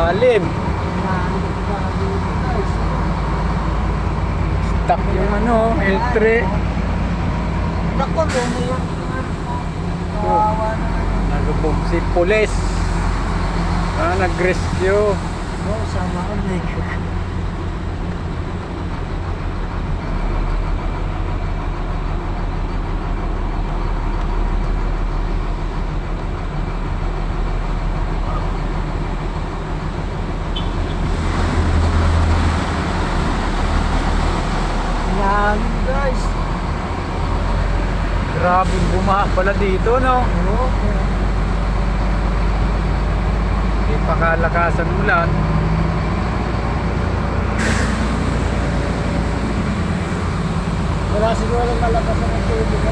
lalim. Stuck yung ano, L3. Naku, bumiyang kawawa naman. Nalubog si pulis. Nag-rescue. Oo, sama ko na eh. Lalim guys. Grabe bumaha pala dito, no? Oo. Hindi pa kalakasan ulan. Wala siguro malakas ang tubig.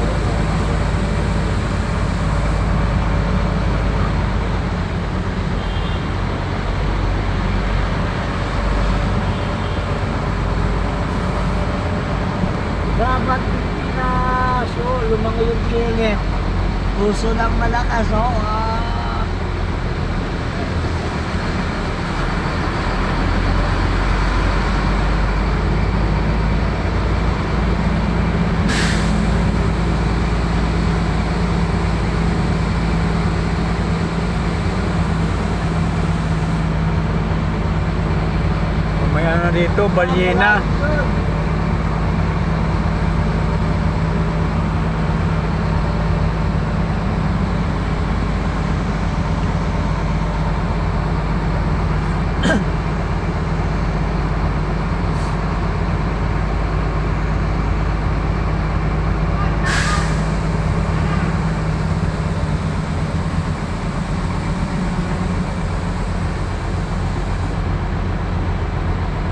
Dapat na so lumangoy yung kingit. Puso lang malakas, oh. May ano dito, balyena.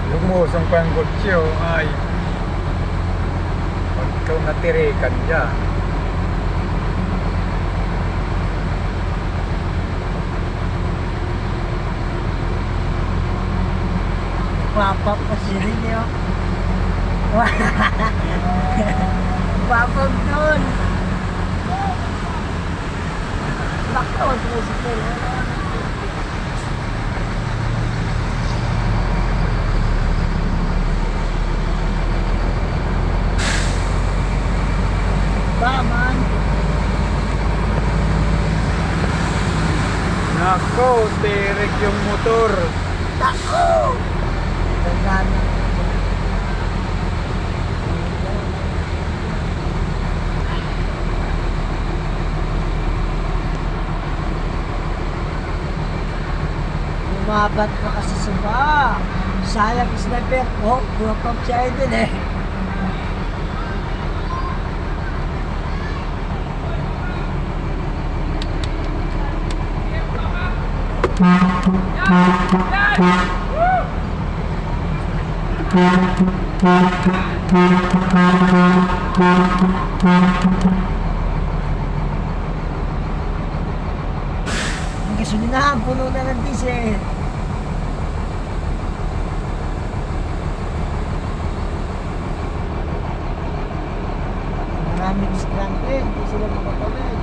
Lumusong pa ang kutsyo ay pag ikaw natirikan dyan. Papap kasi rin yun. Papap doon. Lakaw, tricycle. Baman. Nako, tirik yung motor. Tako! Gagana. Lumabat na kasi sa ba. Sayang sniper. Oh, pumapap siya din eh. Ang gasolinahan, puno na ng diesel. Maraming stranded, hindi sila makakawin.